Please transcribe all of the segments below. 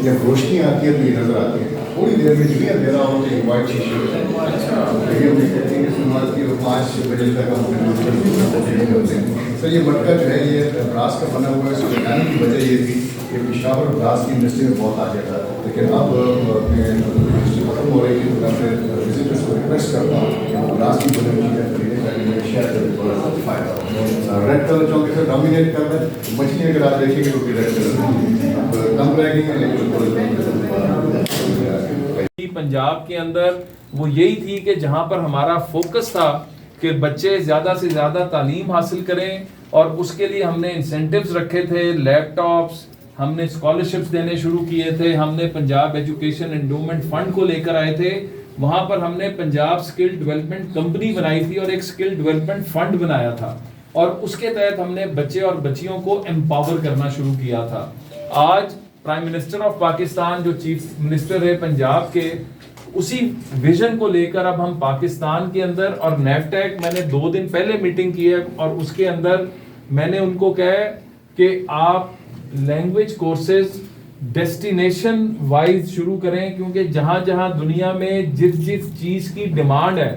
یا روشنی آتی ہے تو یہ نظر آتی ہے. تھوڑی دیر میں جو ہے اندھیرا ہوتا ہے وائٹ شیشے ہوتے ہیں. یہ ہم کہتے ہیں کہ سنوات کی 5 بجے تک ہم ہوتے ہیں. سر یہ مٹکا جو ہے یہ براس کا بنا ہوا ہے. اس کو بنانے کی وجہ یہ تھی کہ پشاور اور براس کی انڈسٹری میں بہت آگے تھا, لیکن اب اپنے انڈسٹری ختم ہو رہی تھی تو میں اپنے وزٹرس کو ریکویسٹ کرتا ہوں کہ وہ براس کی بنے ہوئی چیزیں خریدیں تاکہ میرے شہر سے تھوڑا سا فائدہ ہو. ریڈ کلر چونکہ سے ڈومینیٹ کر رہا ہے. مچھلی اگر آپ دیکھیں گے تو ریڈ کلر کم رہ گئی ہے, لیکن پنجاب کے اندر وہ یہی تھی کہ جہاں پر ہمارا فوکس تھا کہ بچے زیادہ سے زیادہ تعلیم حاصل کریں, اور اس کے لیے ہم نے انسینٹیوز رکھے تھے, لیپ ٹاپس, ہم نے اسکالرشپس دینے شروع کیے تھے, ہم نے پنجاب ایجوکیشن انڈومنٹ فنڈ کو لے کر آئے تھے. وہاں پر ہم نے پنجاب اسکل ڈیولپمنٹ کمپنی بنائی تھی اور ایک اسکل ڈیولپمنٹ فنڈ بنایا تھا, اور اس کے تحت ہم نے بچے اور بچیوں کو امپاور کرنا شروع کیا تھا. آج پرائم منسٹر آف پاکستان جو چیف منسٹر ہے پنجاب کے, اسی ویژن کو لے کر اب ہم پاکستان کے اندر, اور نیفٹیک میں نے 2 دن پہلے میٹنگ کی ہے, اور اس کے اندر میں نے ان کو کہا کہ آپ لینگویج کورسز ڈیسٹینیشن وائز شروع کریں, کیونکہ جہاں جہاں دنیا میں جس چیز کی ڈیمانڈ ہے,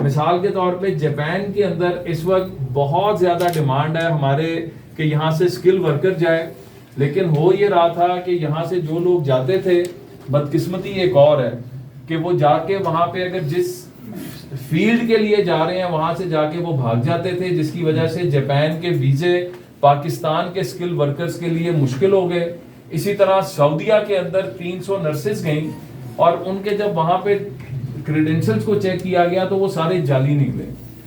مثال کے طور پہ جاپان کے اندر اس وقت بہت زیادہ ڈیمانڈ ہے ہمارے کہ یہاں سے اسکل ورکر جائے, لیکن ہو یہ رہا تھا کہ یہاں سے جو لوگ جاتے تھے, بدقسمتی ایک اور ہے کہ وہ جا کے وہاں پہ اگر جس فیلڈ کے لیے جا رہے ہیں وہاں سے جا کے وہ بھاگ جاتے تھے, جس کی وجہ سے جاپان کے ویزے پاکستان کے اسکل ورکرز کے لیے مشکل ہو گئے. اسی طرح سعودیہ کے اندر 300 نرسز گئیں, اور ان کے جب وہاں پہ کریڈینشلز کو چیک کیا گیا تو وہ سارے جعلی نکلے.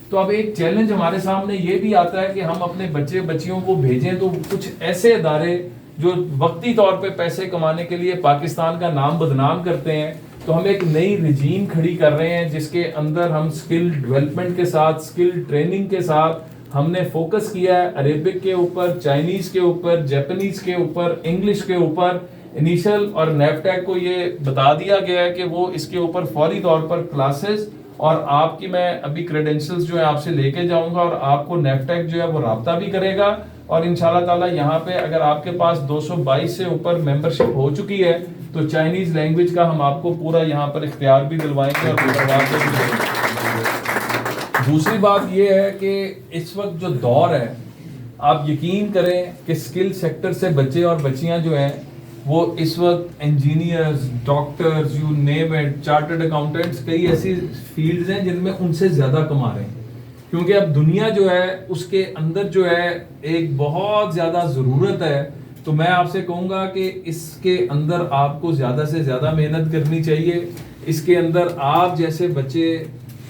تو اب ایک چیلنج ہمارے سامنے یہ بھی آتا ہے کہ ہم اپنے بچے بچیوں کو بھیجیں تو کچھ ایسے ادارے جو وقتی طور پہ پیسے کمانے کے لیے پاکستان کا نام بدنام کرتے ہیں. تو ہم ایک نئی رجیم کھڑی کر رہے ہیں جس کے اندر ہم اسکل ڈیولپمنٹ کے ساتھ, اسکل ٹریننگ کے ساتھ ہم نے فوکس کیا ہے عربک کے اوپر, چائنیز کے اوپر, جاپنیز کے اوپر, انگلش کے اوپر. انیشل اور نیفٹیک کو یہ بتا دیا گیا ہے کہ وہ اس کے اوپر فوری طور پر کلاسز, اور آپ کی میں ابھی کریڈینشلز جو ہے آپ سے لے کے جاؤں گا, اور آپ کو نیفٹیک جو ہے وہ رابطہ بھی کرے گا. اور انشاءاللہ تعالی یہاں پہ اگر آپ کے پاس 222 سے اوپر ممبرشپ ہو چکی ہے تو چائنیز لینگویج کا ہم آپ کو پورا یہاں پر اختیار بھی دلوائیں گے اور بھی دیں گے. دوسری بات یہ ہے کہ اس وقت جو دور ہے, آپ یقین کریں کہ اسکل سیکٹر سے بچے اور بچیاں جو ہیں وہ اس وقت engineers, doctors, you name it, chartered accountants, کئی ایسی فیلڈز ہیں جن میں ان سے زیادہ کما رہے ہیں, کیونکہ اب دنیا جو ہے اس کے اندر جو ہے ایک بہت زیادہ ضرورت ہے. تو میں آپ سے کہوں گا کہ اس کے اندر آپ کو زیادہ سے زیادہ محنت کرنی چاہیے. اس کے اندر آپ جیسے بچے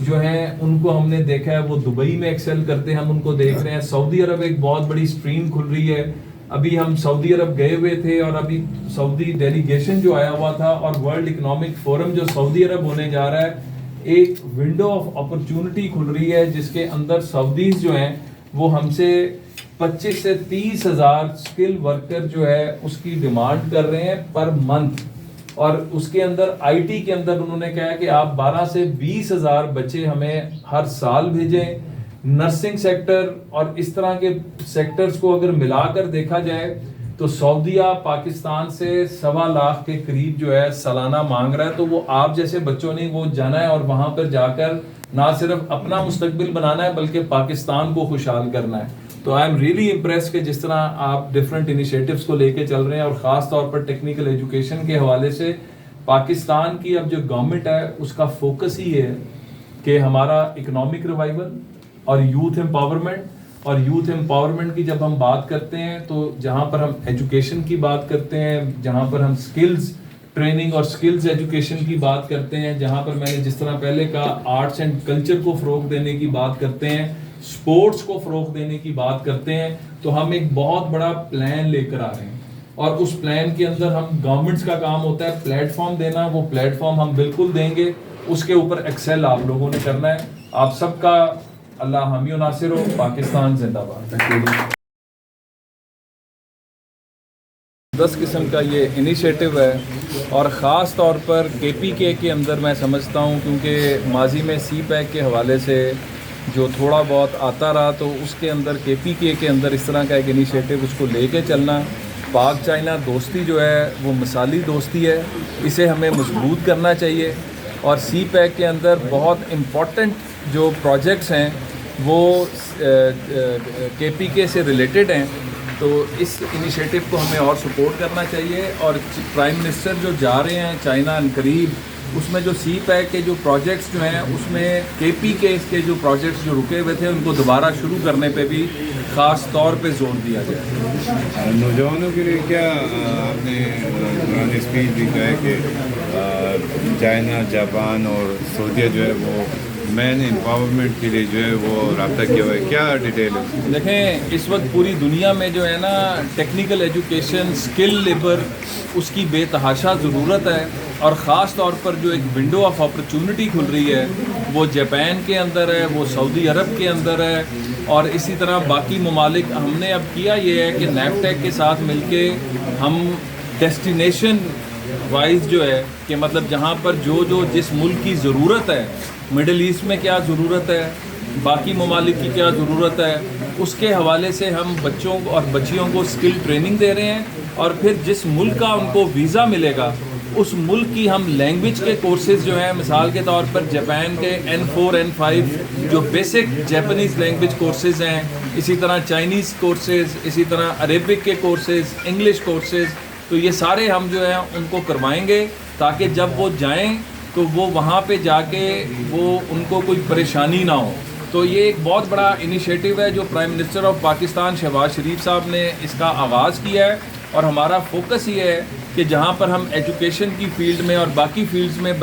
جو ہیں ان کو ہم نے دیکھا ہے وہ دبئی میں ایکسل کرتے ہیں, ہم ان کو دیکھ رہے ہیں. سعودی عرب ایک بہت بڑی اسٹریم کھل رہی ہے. ابھی ہم سعودی عرب گئے ہوئے تھے, اور ابھی سعودی ڈیلیگیشن جو آیا ہوا تھا, اور ورلڈ اکنامک فورم جو سعودی عرب ہونے جا رہا ہے, ایک ونڈو آف اپرچونٹی کھل رہی ہے جس کے اندر سعودیز جو ہیں وہ ہم سے 25 سے 30 ہزار اسکل ورکر جو ہے اس کی ڈیمانڈ کر رہے ہیں پر منتھ. اور اس کے اندر آئی ٹی کے اندر انہوں نے کہا کہ آپ 12 سے 20 ہزار بچے ہمیں ہر سال بھیجیں. نرسنگ سیکٹر اور اس طرح کے سیکٹرز کو اگر ملا کر دیکھا جائے تو سعودیہ پاکستان سے 1.25 لاکھ کے قریب جو ہے سالانہ مانگ رہا ہے. تو وہ آپ جیسے بچوں نے وہ جانا ہے اور وہاں پر جا کر نہ صرف اپنا مستقبل بنانا ہے بلکہ پاکستان کو خوشحال کرنا ہے. تو آئی ایم ریئلی امپریس کہ جس طرح آپ ڈفرینٹ انیشیٹوز کو لے کے چل رہے ہیں, اور خاص طور پر ٹیکنیکل ایجوکیشن کے حوالے سے پاکستان کی اب جو گورنمنٹ ہے اس کا فوکس ہی ہے کہ ہمارا اکنامک ریوائول اور یوتھ امپاورمنٹ. اور یوتھ امپاورمنٹ کی جب ہم بات کرتے ہیں تو جہاں پر ہم ایجوکیشن کی بات کرتے ہیں, جہاں پر ہم سکلز ٹریننگ اور سکلز ایجوکیشن کی بات کرتے ہیں, جہاں پر میں نے جس طرح پہلے کہا آرٹس اینڈ کلچر کو فروغ دینے کی بات کرتے ہیں, سپورٹس کو فروغ دینے کی بات کرتے ہیں, تو ہم ایک بہت بڑا پلان لے کر آ رہے ہیں. اور اس پلان کے اندر ہم گورنمنٹس کا کام ہوتا ہے پلیٹ فارم دینا, وہ پلیٹ فارم ہم بالکل دیں گے, اس کے اوپر ایکسل آپ لوگوں نے کرنا ہے. آپ سب کا اللہ حامی و ناصر ہو. پاکستان زندہ باد. 10 قسم کا یہ انیشیٹو ہے, اور خاص طور پر کے پی کے اندر میں سمجھتا ہوں کیونکہ ماضی میں سی پیک کے حوالے سے جو تھوڑا بہت آتا رہا, تو اس کے اندر کے پی کے اندر اس طرح کا ایک انیشیٹو اس کو لے کے چلنا. پاک چائنا دوستی جو ہے وہ مثالی دوستی ہے، اسے ہمیں مضبوط کرنا چاہیے، اور سی پیک کے اندر بہت امپورٹنٹ جو پروجیکٹس ہیں وہ کے پی کے سے ریلیٹڈ ہیں، تو اس انیشیٹو کو ہمیں اور سپورٹ کرنا چاہیے. اور پرائم منسٹر جو جا رہے ہیں چائنا عنقریب، اس میں جو سی پیک کے جو پروجیکٹس جو ہیں اس میں کے پی کے اس کے جو پروجیکٹس جو رکے ہوئے تھے ان کو دوبارہ شروع کرنے پہ بھی خاص طور پہ زور دیا جائے. نوجوانوں کے لیے کیا آپ نے دوران اسپیچ بھی کہا ہے کہ چائنا، جاپان اور سعودیہ جو ہے وہ مین امپاورمنٹ کے لیے جو ہے وہ رابطہ کیا ہوا ہے، کیا ڈیٹیل ہے؟ دیکھیں اس وقت پوری دنیا میں جو ہے نا ٹیکنیکل ایجوکیشن، اسکل لیبر، اس کی بے تحاشا ضرورت ہے، اور خاص طور پر جو ایک ونڈو آف اپرچونٹی کھل رہی ہے وہ جاپان کے اندر ہے، وہ سعودی عرب کے اندر ہے، اور اسی طرح باقی ممالک. ہم نے اب کیا یہ ہے کہ نیفٹیک کے ساتھ مل کے ہم ڈیسٹینیشن وائز جو ہے کہ مطلب جہاں پر جو جس ملک کی ضرورت ہے، مڈل ایسٹ میں کیا ضرورت ہے، باقی ممالک کی کیا ضرورت ہے، اس کے حوالے سے ہم بچوں اور بچیوں کو اسکل ٹریننگ دے رہے ہیں، اور پھر جس ملک کا ان کو ویزا ملے گا اس ملک کی ہم لینگویج کے کورسز جو ہیں، مثال کے طور پر جاپان کے N4 N5 جو بیسک جیپنیز لینگویج کورسز ہیں، اسی طرح چائنیز کورسز، اسی طرح عربک کے کورسز، انگلش کورسز، تو یہ سارے ہم جو ہیں ان کو کروائیں گے تاکہ جب وہ جائیں تو وہ وہاں پہ جا کے وہ ان کو کوئی پریشانی نہ ہو. تو یہ ایک بہت بڑا انیشیٹو ہے جو prime minister of Pakistan Shehbaz Sharif صاحب نے اس کا آغاز کیا ہے، اور ہمارا فوکس یہ ہے کہ جہاں پر ہم ایجوکیشن کی فیلڈ میں اور باقی فیلڈز میں